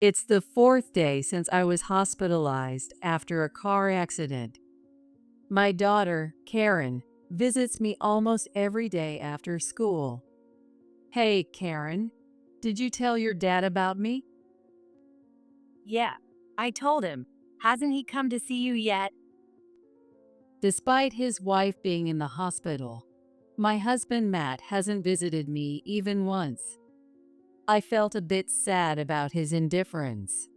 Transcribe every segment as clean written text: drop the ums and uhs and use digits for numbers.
It's the fourth day since I was hospitalized after a car accident. My daughter, Karen, visits me almost every day after school. Hey, Karen, did you tell your dad about me? Yeah, I told him. Hasn't he come to see you yet? Despite his wife being in the hospital, my husband Matt hasn't visited me even once. I felt a bit sad about his indifference.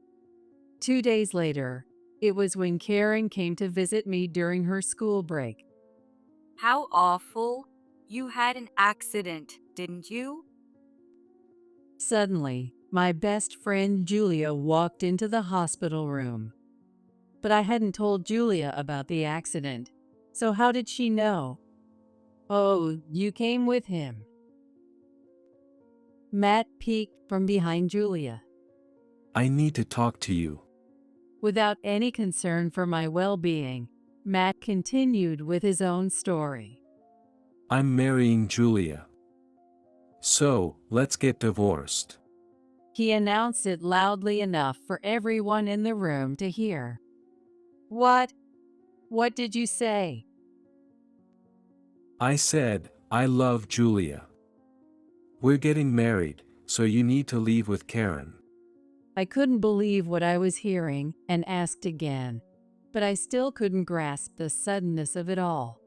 2 days later, it was when Karen came to visit me during her school break. How awful. You had an accident, didn't you? Suddenly, my best friend Julia walked into the hospital room. But I hadn't told Julia about the accident. So how did she know? Oh, you came with him. Matt peeked from behind Julia. I need to talk to you. Without any concern for my well-being, Matt continued with his own story. I'm marrying Julia. So, let's get divorced. He announced it loudly enough for everyone in the room to hear. What? What did you say? I said, I love Julia. We're getting married, so you need to leave with Karen. I couldn't believe what I was hearing and asked again, but I still couldn't grasp the suddenness of it all.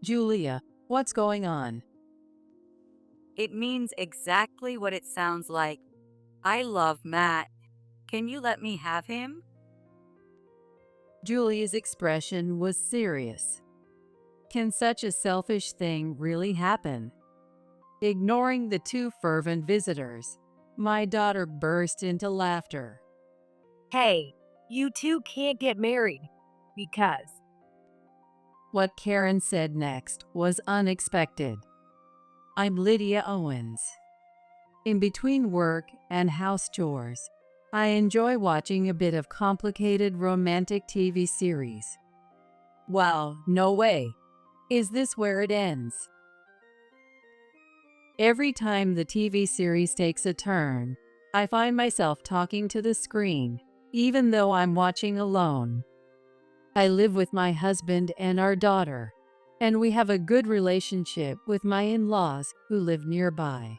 Julia, what's going on? It means exactly what it sounds like. I love Matt. Can you let me have him? Julia's expression was serious. Can such a selfish thing really happen? Ignoring the two fervent visitors, my daughter burst into laughter. Hey, you two can't get married. Because. What Karen said next was unexpected. I'm Lydia Owens. In between work and house chores, I enjoy watching a bit of complicated romantic TV series. Wow, no way. Is this where it ends? Every time the TV series takes a turn, I find myself talking to the screen, even though I'm watching alone. I live with my husband and our daughter, and we have a good relationship with my in-laws who live nearby.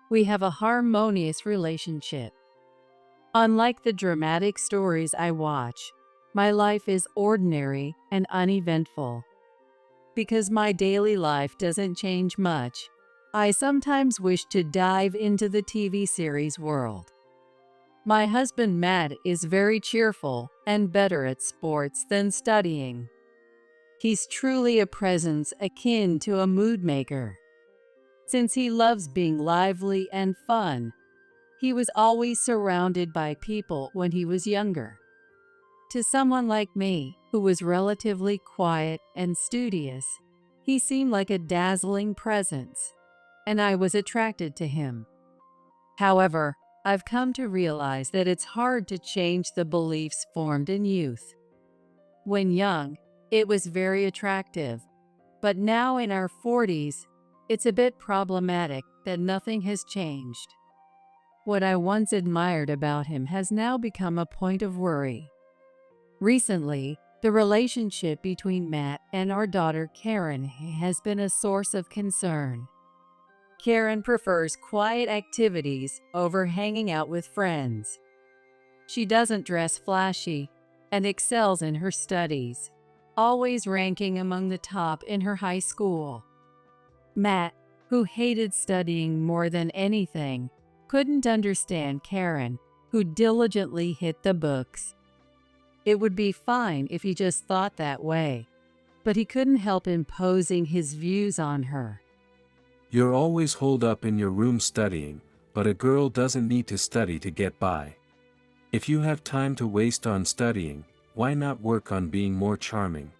We have a harmonious relationship. Unlike the dramatic stories I watch, my life is ordinary and uneventful. Because my daily life doesn't change much, I sometimes wish to dive into the TV series world. My husband Matt is very cheerful and better at sports than studying. He's truly a presence akin to a mood maker. Since he loves being lively and fun, he was always surrounded by people when he was younger. To someone like me, who was relatively quiet and studious, he seemed like a dazzling presence, and I was attracted to him. However, I've come to realize that it's hard to change the beliefs formed in youth. When young, it was very attractive, but now in our 40s, it's a bit problematic that nothing has changed. What I once admired about him has now become a point of worry. Recently, the relationship between Matt and our daughter Karen has been a source of concern. Karen prefers quiet activities over hanging out with friends. She doesn't dress flashy and excels in her studies, always ranking among the top in her high school. Matt, who hated studying more than anything, couldn't understand Karen, who diligently hit the books. It would be fine if he just thought that way, but he couldn't help imposing his views on her. You're always holed up in your room studying, but a girl doesn't need to study to get by. If you have time to waste on studying, why not work on being more charming?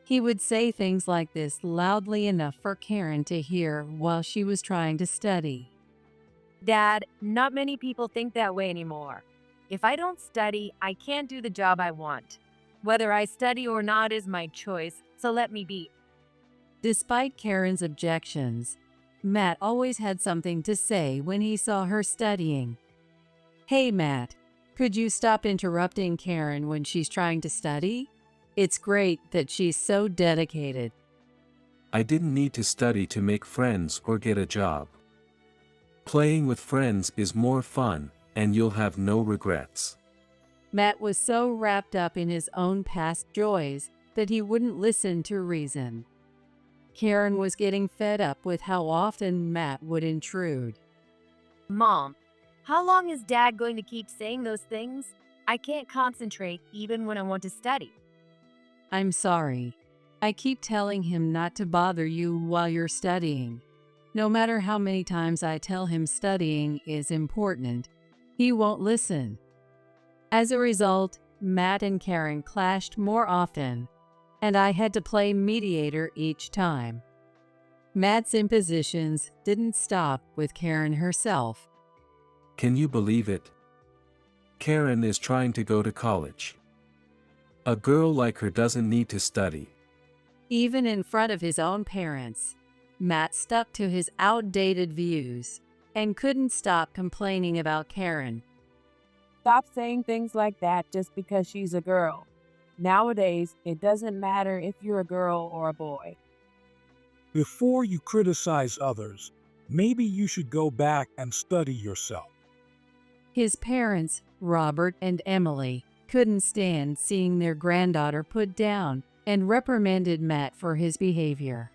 He would say things like this loudly enough for Karen to hear while she was trying to study. Dad, not many people think that way anymore. If I don't study, I can't do the job I want. Whether I study or not is my choice, so let me be. Despite Karen's objections, Matt always had something to say when he saw her studying. Hey Matt, Could you stop interrupting Karen when she's trying to study? It's great that she's so dedicated. I didn't need to study to make friends or get a job. Playing with friends is more fun, and you'll have no regrets. Matt was so wrapped up in his own past joys that he wouldn't listen to reason. Karen was getting fed up with how often Matt would intrude. Mom, how long is Dad going to keep saying those things? I can't concentrate even when I want to study. I'm sorry. I keep telling him not to bother you while you're studying. No matter how many times I tell him studying is important, he won't listen. As a result, Matt and Karen clashed more often, and I had to play mediator each time. Matt's impositions didn't stop with Karen herself. Can you believe it? Karen is trying to go to college. A girl like her doesn't need to study. Even in front of his own parents, Matt stuck to his outdated views and couldn't stop complaining about Karen. Stop saying things like that just because she's a girl. Nowadays, it doesn't matter if you're a girl or a boy. Before you criticize others, maybe you should go back and study yourself. His parents, Robert and Emily, couldn't stand seeing their granddaughter put down and reprimanded Matt for his behavior.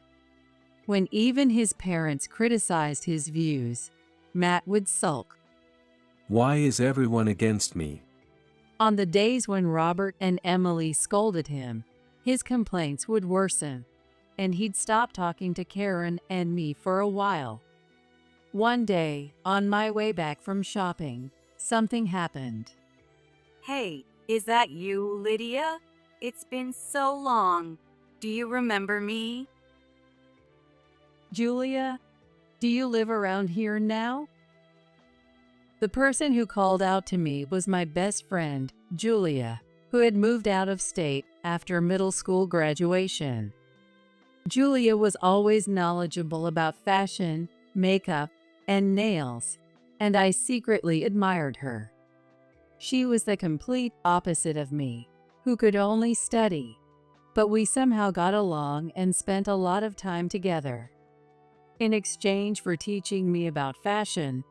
When even his parents criticized his views, Matt would sulk. Why is everyone against me? On the days when Robert and Emily scolded him, his complaints would worsen, and he'd stop talking to Karen and me for a while. One day, on my way back from shopping, something happened. Hey, is that you, Lydia? It's been so long. Do you remember me? Julia, do you live around here now? The person who called out to me was my best friend, Julia, who had moved out of state after middle school graduation. Julia was always knowledgeable about fashion, makeup, and nails, and I secretly admired her. She was the complete opposite of me, who could only study, but we somehow got along and spent a lot of time together. In exchange for teaching me about fashion,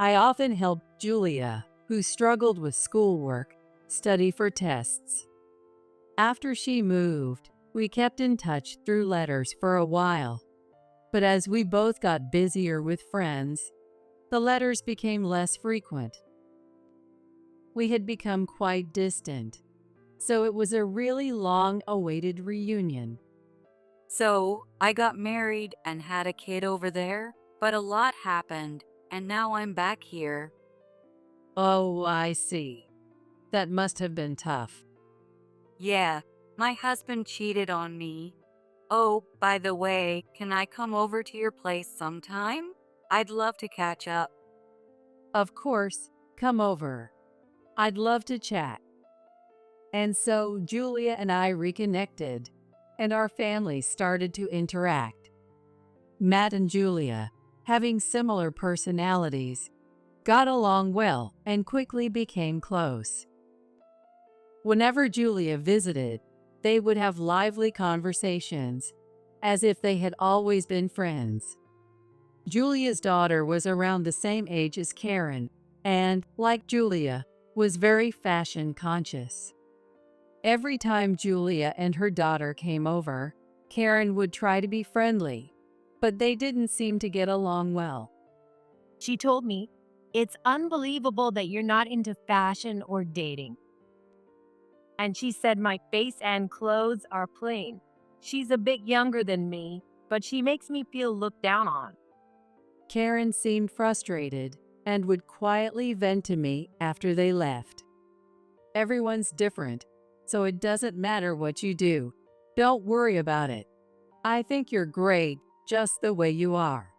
I often helped Julia, who struggled with schoolwork, study for tests. After she moved, we kept in touch through letters for a while, but as we both got busier with friends, the letters became less frequent. We had become quite distant, so it was a really long-awaited reunion. So, I got married and had a kid over there, but a lot happened, and now I'm back here. Oh, I see. That must have been tough. Yeah, my husband cheated on me. Oh, by the way, can I come over to your place sometime? I'd love to catch up. Of course, come over. I'd love to chat. And so Julia and I reconnected, and our families started to interact. Matt and Julia, having similar personalities, got along well and quickly became close. Whenever Julia visited, they would have lively conversations, as if they had always been friends. Julia's daughter was around the same age as Karen, and, like Julia, was very fashion conscious. Every time Julia and her daughter came over, Karen would try to be friendly, but they didn't seem to get along well. She told me, "It's unbelievable that you're not into fashion or dating." And she said my face and clothes are plain. She's a bit younger than me, but she makes me feel looked down on. Karen seemed frustrated and would quietly vent to me after they left. Everyone's different, so it doesn't matter what you do. Don't worry about it. I think you're great just the way you are.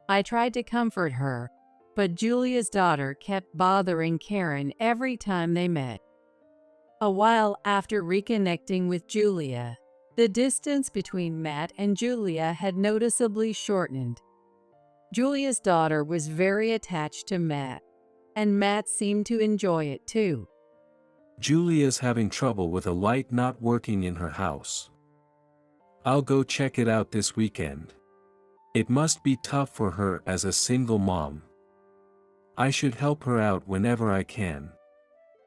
I tried to comfort her, but Julia's daughter kept bothering Karen every time they met. A while after reconnecting with Julia, the distance between Matt and Julia had noticeably shortened. Julia's daughter was very attached to Matt, and Matt seemed to enjoy it too. Julia's having trouble with a light not working in her house. I'll go check it out this weekend. It must be tough for her as a single mom. I should help her out whenever I can.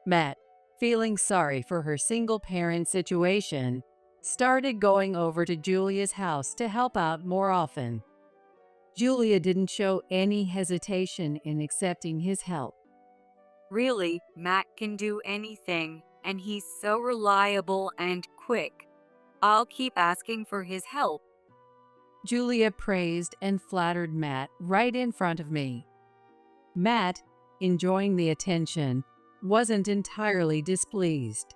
Matt, feeling sorry for her single-parent situation, started going over to Julia's house to help out more often. Julia didn't show any hesitation in accepting his help. Really, Matt can do anything, and he's so reliable and quick. I'll keep asking for his help. Julia praised and flattered Matt right in front of me. Matt, enjoying the attention, wasn't entirely displeased.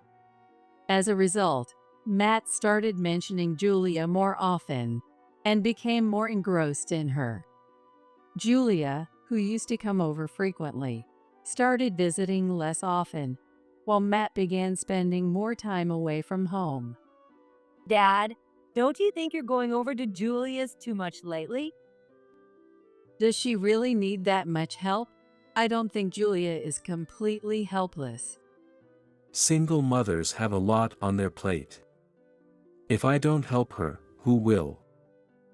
As a result, Matt started mentioning Julia more often and became more engrossed in her. Julia, who used to come over frequently, started visiting less often, while Matt began spending more time away from home. Dad, don't you think you're going over to Julia's too much lately? Does she really need that much help? I don't think Julia is completely helpless. Single mothers have a lot on their plate. If I don't help her, who will?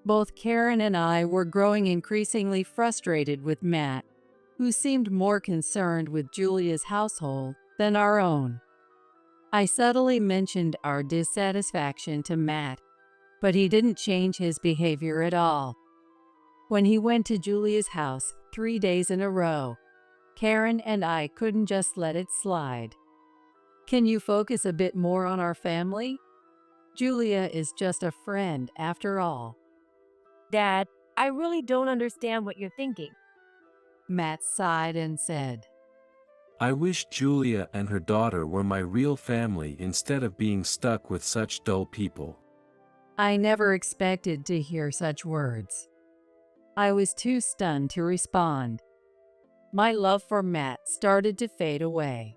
Both Karen and I were growing increasingly frustrated with Matt, who seemed more concerned with Julia's household than our own. I subtly mentioned our dissatisfaction to Matt, but he didn't change his behavior at all. When he went to Julia's house 3 days in a row, Karen and I couldn't just let it slide. Can you focus a bit more on our family? Julia is just a friend after all. Dad, I really don't understand what you're thinking. Matt sighed and said, I wish Julia and her daughter were my real family instead of being stuck with such dull people. I never expected to hear such words. I was too stunned to respond. My love for Matt started to fade away.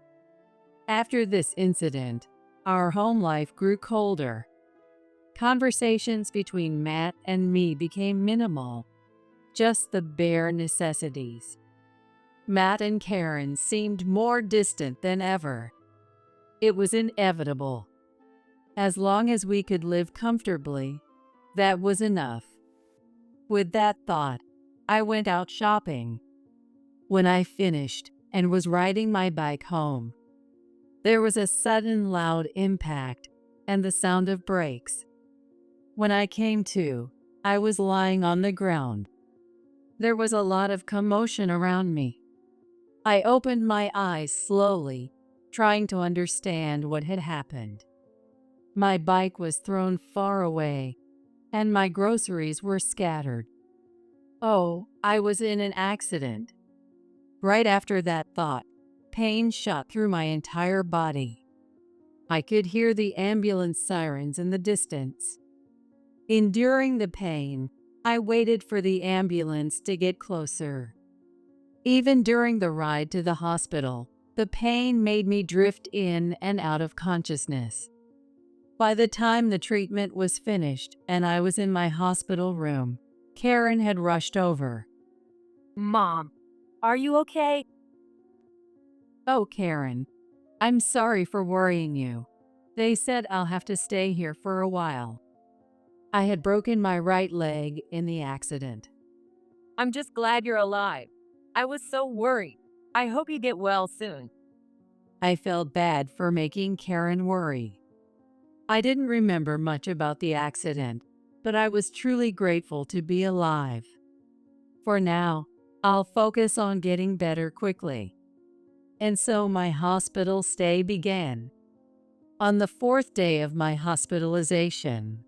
After this incident, our home life grew colder. Conversations between Matt and me became minimal, just the bare necessities. Matt and Karen seemed more distant than ever. It was inevitable. As long as we could live comfortably, that was enough. With that thought, I went out shopping. When I finished and was riding my bike home, there was a sudden loud impact and the sound of brakes. When I came to, I was lying on the ground. There was a lot of commotion around me. I opened my eyes slowly, trying to understand what had happened. My bike was thrown far away, and my groceries were scattered. Oh, I was in an accident. Right after that thought, pain shot through my entire body. I could hear the ambulance sirens in the distance. Enduring the pain, I waited for the ambulance to get closer. Even during the ride to the hospital, the pain made me drift in and out of consciousness. By the time the treatment was finished and I was in my hospital room, Karen had rushed over. Mom, are you okay? Oh, Karen, I'm sorry for worrying you. They said I'll have to stay here for a while. I had broken my right leg in the accident. I'm just glad you're alive. I was so worried. I hope you get well soon. I felt bad for making Karen worry. I didn't remember much about the accident, but I was truly grateful to be alive. For now, I'll focus on getting better quickly. And so my hospital stay began. On the 4th day of my hospitalization,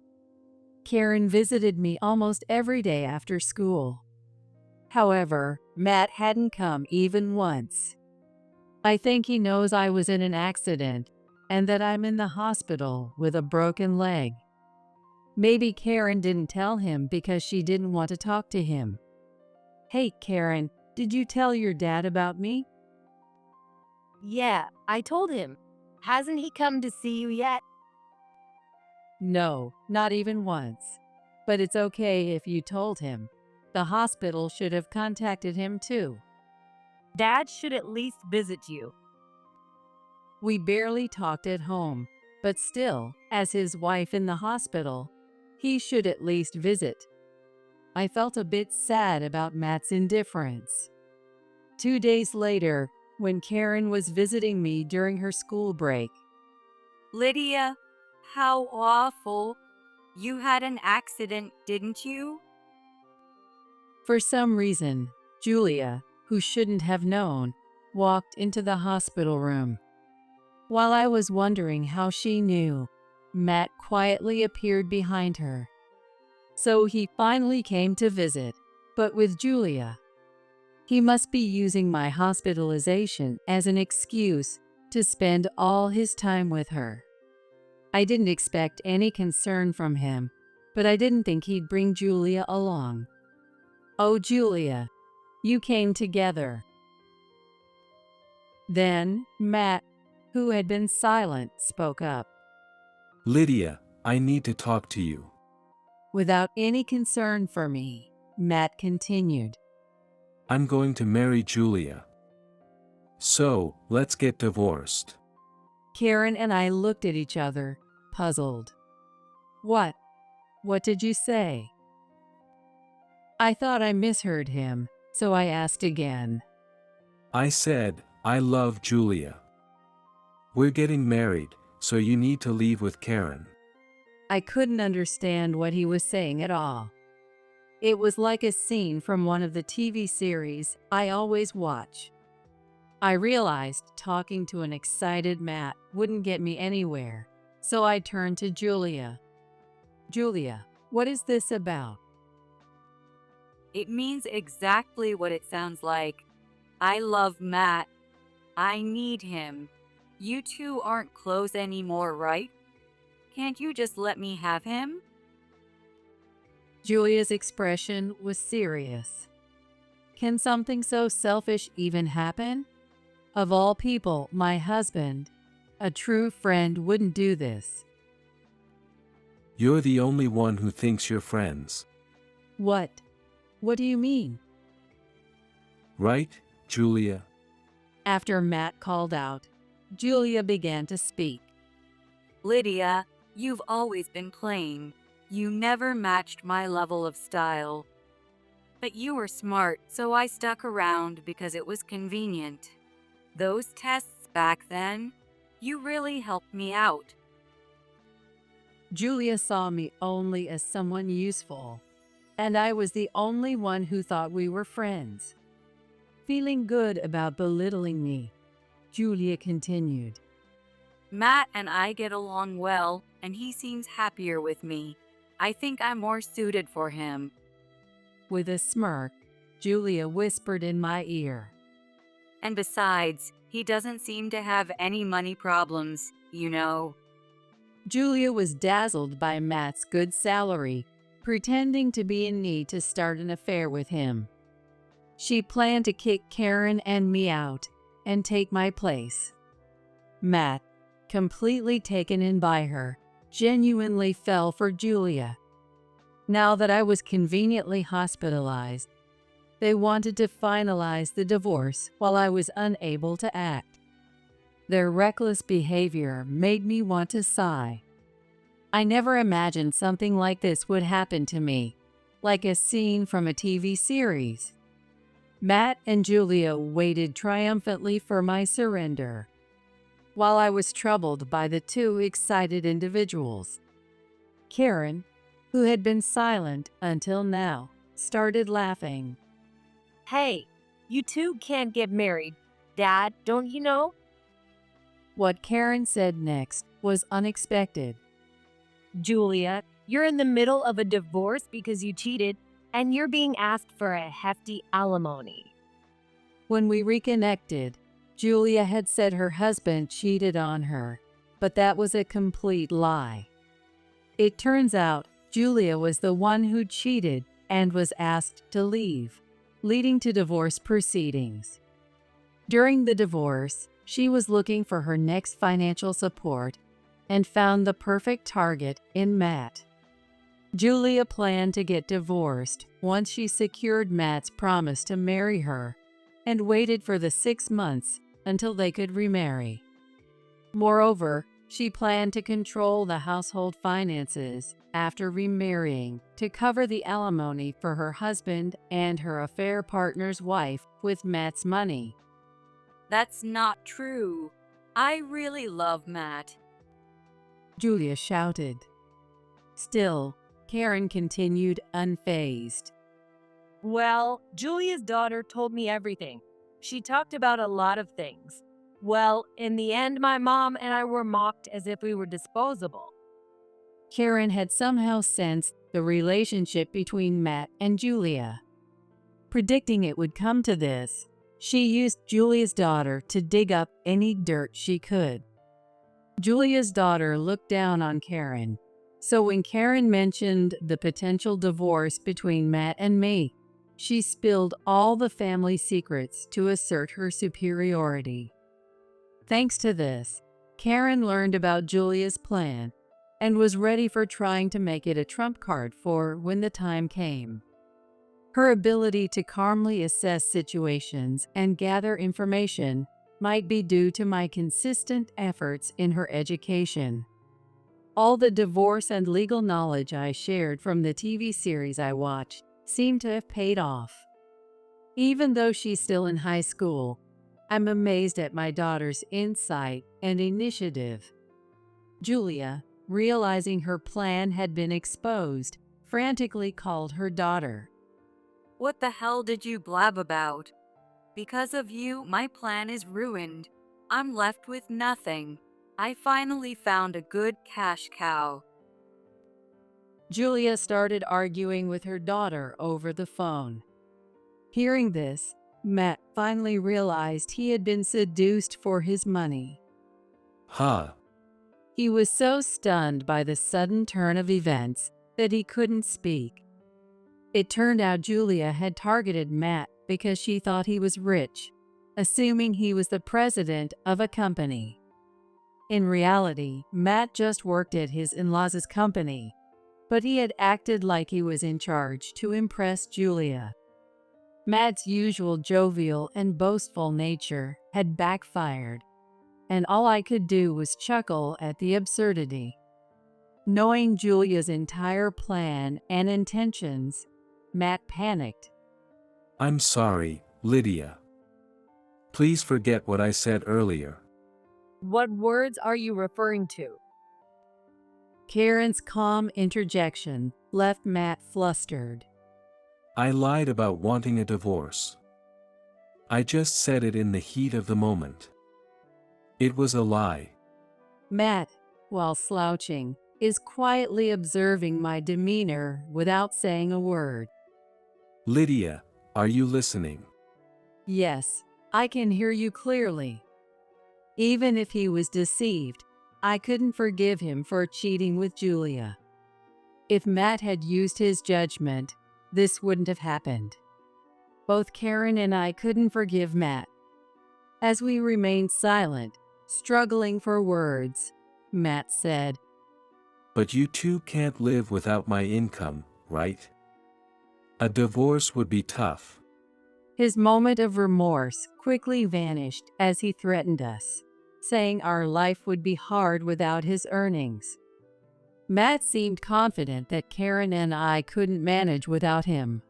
Karen visited me almost every day after school. However, Matt hadn't come even once. I think he knows I was in an accident and that I'm in the hospital with a broken leg. Maybe Karen didn't tell him because she didn't want to talk to him. Hey, Karen, did you tell your dad about me? Yeah, I told him. Hasn't he come to see you yet? No, not even once. But it's okay if you told him. The hospital should have contacted him too. Dad should at least visit you. We barely talked at home, but still, as his wife in the hospital, he should at least visit. I felt a bit sad about Matt's indifference. 2 days later, when Karen was visiting me during her school break, Lydia, how awful. You had an accident, didn't you? for some reason, Julia, who shouldn't have known, walked into the hospital room. While I was wondering how she knew, Matt quietly appeared behind her. So he finally came to visit, but with Julia. He must be using my hospitalization as an excuse to spend all his time with her. I didn't expect any concern from him, but I didn't think he'd bring Julia along. Oh, Julia, you came together. Then, Matt, who had been silent, spoke up. Lydia, I need to talk to you. Without any concern for me, Matt continued. I'm going to marry Julia. So, let's get divorced. Karen and I looked at each other, puzzled. What? What did you say? I thought I misheard him, so I asked again. I said, I love Julia. We're getting married, so you need to leave with Karen. I couldn't understand what he was saying at all. It was like a scene from one of the TV series I always watch. I realized talking to an excited Matt wouldn't get me anywhere, so I turned to Julia. Julia, what is this about? It means exactly what it sounds like. I love Matt. I need him. You two aren't close anymore, right? Can't you just let me have him? Julia's expression was serious. Can something so selfish even happen? Of all people, my husband, a true friend, wouldn't do this. You're the only one who thinks you're friends. What? What do you mean? Right, Julia? After Matt called out, Julia began to speak. Lydia, you've always been plain. You never matched my level of style. But you were smart, so I stuck around because it was convenient. Those tests back then, you really helped me out. Julia saw me only as someone useful, and I was the only one who thought we were friends. Feeling good about belittling me, Julia continued. Matt and I get along well, and he seems happier with me. I think I'm more suited for him. With a smirk, Julia whispered in my ear. And besides, he doesn't seem to have any money problems, you know. Julia was dazzled by Matt's good salary, pretending to be in need to start an affair with him. She planned to kick Karen and me out and take my place. Matt, completely taken in by her, genuinely fell for Julia. Now that I was conveniently hospitalized, they wanted to finalize the divorce while I was unable to act. Their reckless behavior made me want to sigh. I never imagined something like this would happen to me, like a scene from a TV series. Matt and Julia waited triumphantly for my surrender, while I was troubled by the two excited individuals. Karen, who had been silent until now, started laughing. Hey, you two can't get married. Dad, don't you know? What Karen said next was unexpected. Julia, you're in the middle of a divorce because you cheated, and you're being asked for a hefty alimony. When we reconnected, Julia had said her husband cheated on her, but that was a complete lie. It turns out Julia was the one who cheated and was asked to leave, leading to divorce proceedings. During the divorce, she was looking for her next financial support and found the perfect target in Matt. Julia planned to get divorced once she secured Matt's promise to marry her, and waited for the 6 months until they could remarry. Moreover, she planned to control the household finances after remarrying to cover the alimony for her husband and her affair partner's wife with Matt's money. That's not true. I really love Matt. Julia shouted. Still, Karen continued unfazed. Well, Julia's daughter told me everything. She talked about a lot of things. Well, in the end, my mom and I were mocked as if we were disposable. Karen had somehow sensed the relationship between Matt and Julia. Predicting it would come to this, she used Julia's daughter to dig up any dirt she could. Julia's daughter looked down on Karen, so when Karen mentioned the potential divorce between Matt and me, she spilled all the family secrets to assert her superiority. Thanks to this, Karen learned about Julia's plan and was ready for trying to make it a trump card for when the time came. Her ability to calmly assess situations and gather information might be due to my consistent efforts in her education. All the divorce and legal knowledge I shared from the TV series I watched seemed to have paid off. Even though she's still in high school, I'm amazed at my daughter's insight and initiative. Julia, realizing her plan had been exposed, frantically called her daughter. What the hell did you blab about? Because of you, my plan is ruined. I'm left with nothing. I finally found a good cash cow. Julia started arguing with her daughter over the phone. Hearing this, Matt finally realized he had been seduced for his money. Ha! He was so stunned by the sudden turn of events that he couldn't speak. It turned out Julia had targeted Matt because she thought he was rich, assuming he was the president of a company. In reality, Matt just worked at his in-laws' company, but he had acted like he was in charge to impress Julia. Matt's usual jovial and boastful nature had backfired, and all I could do was chuckle at the absurdity. Knowing Julia's entire plan and intentions, Matt panicked. I'm sorry, Lydia. Please forget what I said earlier. What words are you referring to? Karen's calm interjection left Matt flustered. I lied about wanting a divorce. I just said it in the heat of the moment. It was a lie. Matt, while slouching, is quietly observing my demeanor without saying a word. Lydia, are you listening? Yes, I can hear you clearly. Even if he was deceived, I couldn't forgive him for cheating with Julia. If Matt had used his judgment, this wouldn't have happened. Both Karen and I couldn't forgive Matt. As we remained silent, struggling for words, Matt said, But you two can't live without my income, right? A divorce would be tough. His moment of remorse quickly vanished as he threatened us, saying our life would be hard without his earnings. Matt seemed confident that Karen and I couldn't manage without him.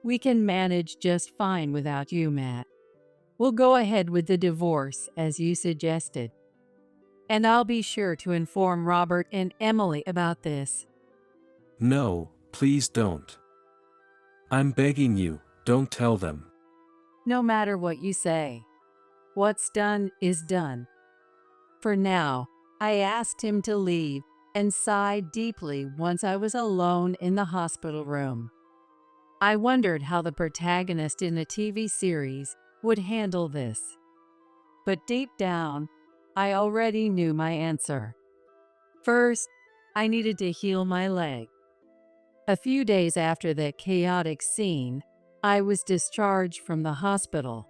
We can manage just fine without you, Matt. We'll go ahead with the divorce as you suggested. And I'll be sure to inform Robert and Emily about this. No, please don't. I'm begging you, don't tell them. No matter what you say, what's done is done. For now, I asked him to leave and sighed deeply once I was alone in the hospital room. I wondered how the protagonist in the TV series would handle this. But deep down, I already knew my answer. First, I needed to heal my leg. A few days after that chaotic scene, I was discharged from the hospital.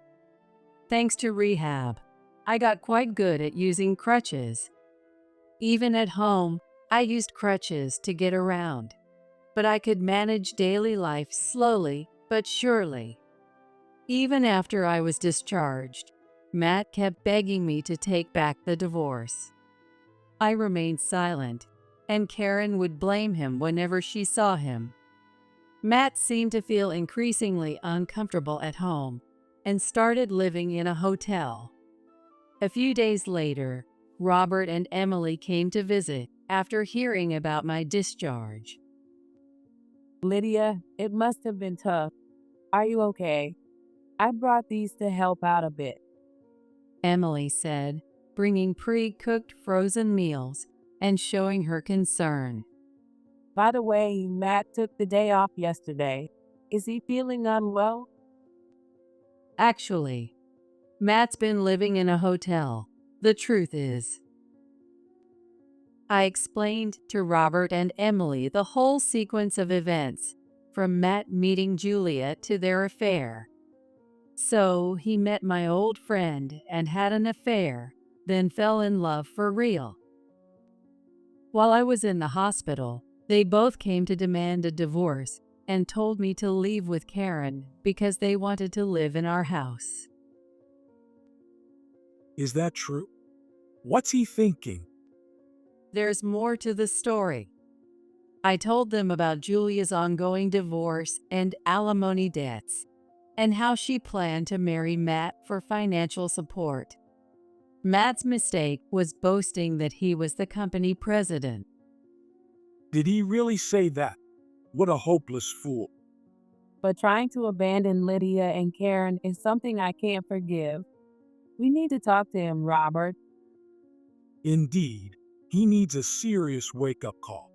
Thanks to rehab, I got quite good at using crutches. Even at home, I used crutches to get around, but I could manage daily life slowly but surely. Even after I was discharged, Matt kept begging me to take back the divorce. I remained silent, and Karen would blame him whenever she saw him. Matt seemed to feel increasingly uncomfortable at home and started living in a hotel. A few days later, Robert and Emily came to visit after hearing about my discharge. Lydia, it must have been tough. Are you okay? I brought these to help out a bit. Emily said, bringing pre-cooked frozen meals and showing her concern. By the way, Matt took the day off yesterday. Is he feeling unwell? Actually, Matt's been living in a hotel. The truth is. I explained to Robert and Emily the whole sequence of events, from Matt meeting Julia to their affair. So he met my old friend and had an affair, then fell in love for real. While I was in the hospital, they both came to demand a divorce and told me to leave with Karen because they wanted to live in our house. Is that true? What's he thinking? There's more to the story. I told them about Julia's ongoing divorce and alimony debts, and how she planned to marry Matt for financial support. Matt's mistake was boasting that he was the company president. Did he really say that? What a hopeless fool. But trying to abandon Lydia and Karen is something I can't forgive. We need to talk to him, Robert. Indeed, he needs a serious wake-up call.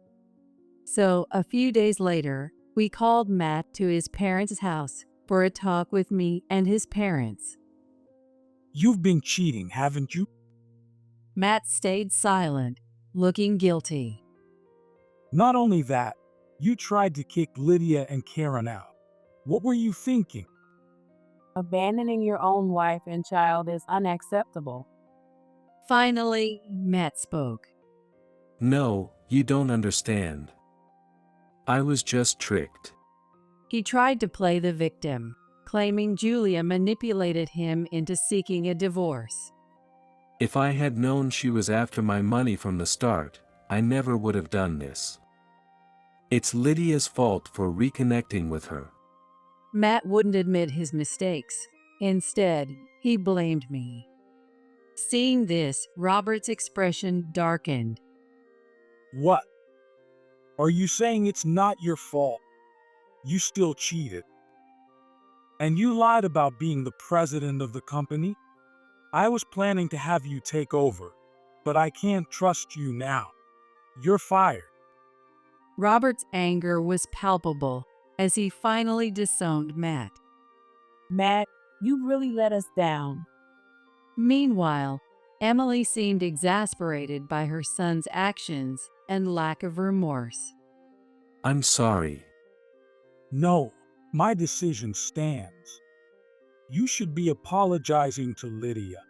So, a few days later, we called Matt to his parents' house for a talk with me and his parents. You've been cheating, haven't you? Matt stayed silent, looking guilty. Not only that, you tried to kick Lydia and Karen out. What were you thinking? Abandoning your own wife and child is unacceptable. Finally, Matt spoke. No, you don't understand. I was just tricked. He tried to play the victim, claiming Julia manipulated him into seeking a divorce. If I had known she was after my money from the start, I never would have done this. It's Lydia's fault for reconnecting with her. Matt wouldn't admit his mistakes. Instead, he blamed me. Seeing this, Robert's expression darkened. What? Are you saying it's not your fault? You still cheated. And you lied about being the president of the company? I was planning to have you take over, but I can't trust you now. You're fired. Robert's anger was palpable as he finally disowned Matt. Matt, you really let us down. Meanwhile, Emily seemed exasperated by her son's actions and lack of remorse. I'm sorry. No, my decision stands. You should be apologizing to Lydia.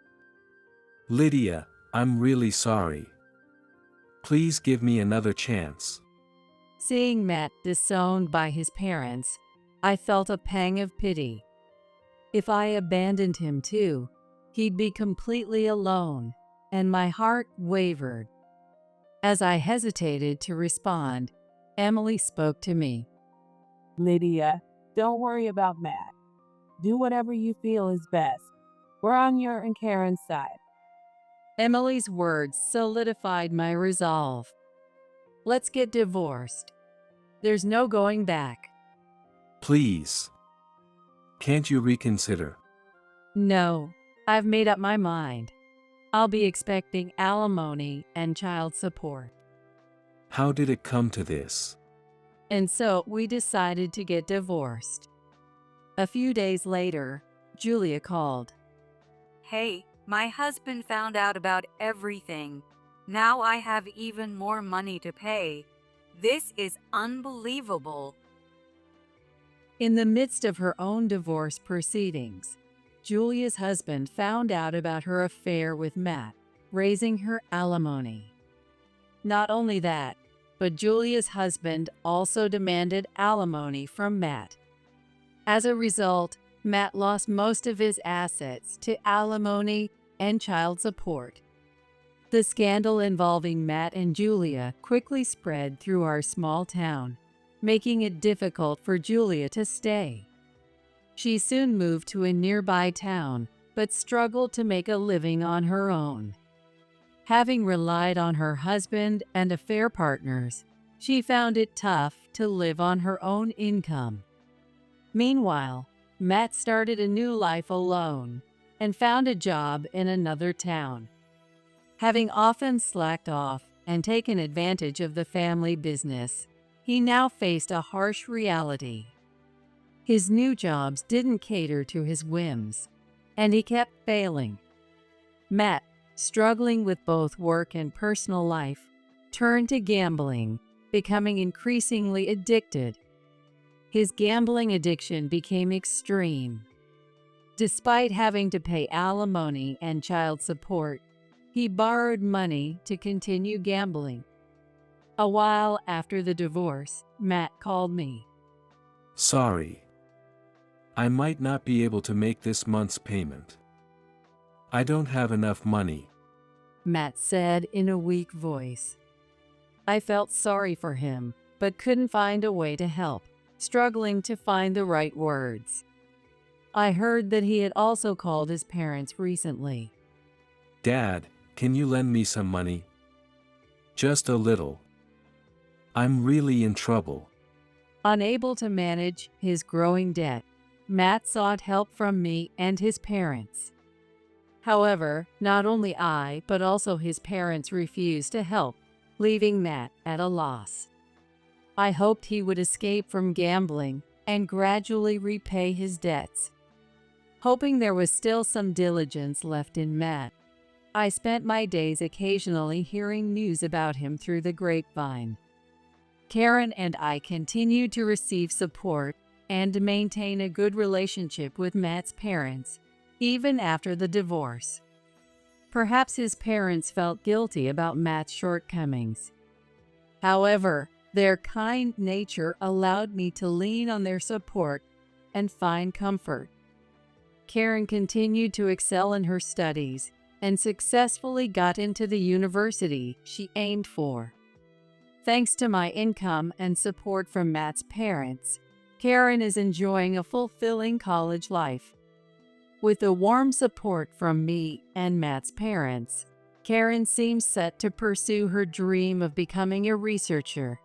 Lydia, I'm really sorry. Please give me another chance. Seeing Matt disowned by his parents, I felt a pang of pity. If I abandoned him too, he'd be completely alone, and my heart wavered. As I hesitated to respond, Emily spoke to me. Lydia, don't worry about Matt. Do whatever you feel is best. We're on your and Karen's side. Emily's words solidified my resolve. Let's get divorced. There's no going back. Please. Can't you reconsider? No, I've made up my mind. I'll be expecting alimony and child support. How did it come to this? And so we decided to get divorced. A few days later, Julia called. Hey, my husband found out about everything. Now I have even more money to pay. This is unbelievable. In the midst of her own divorce proceedings, Julia's husband found out about her affair with Matt, raising her alimony. Not only that, but Julia's husband also demanded alimony from Matt. As a result, Matt lost most of his assets to alimony and child support. The scandal involving Matt and Julia quickly spread through our small town, making it difficult for Julia to stay. She soon moved to a nearby town, but struggled to make a living on her own. Having relied on her husband and affair partners, she found it tough to live on her own income. Meanwhile, Matt started a new life alone and found a job in another town. Having often slacked off and taken advantage of the family business, he now faced a harsh reality. His new jobs didn't cater to his whims, and he kept failing. Matt, struggling with both work and personal life, turned to gambling, becoming increasingly addicted. His gambling addiction became extreme. Despite having to pay alimony and child support, he borrowed money to continue gambling. A while after the divorce, Matt called me. Sorry. I might not be able to make this month's payment. I don't have enough money, Matt said in a weak voice. I felt sorry for him, but couldn't find a way to help, struggling to find the right words. I heard that he had also called his parents recently. Dad, can you lend me some money? Just a little. I'm really in trouble. Unable to manage his growing debt, Matt sought help from me and his parents. However, not only I, but also his parents refused to help, leaving Matt at a loss. I hoped he would escape from gambling and gradually repay his debts. Hoping there was still some diligence left in Matt, I spent my days occasionally hearing news about him through the grapevine. Karen and I continued to receive support and maintain a good relationship with Matt's parents, even after the divorce. Perhaps his parents felt guilty about Matt's shortcomings. However, their kind nature allowed me to lean on their support and find comfort. Karen continued to excel in her studies and successfully got into the university she aimed for. Thanks to my income and support from Matt's parents, Karen is enjoying a fulfilling college life. With the warm support from me and Matt's parents, Karen seems set to pursue her dream of becoming a researcher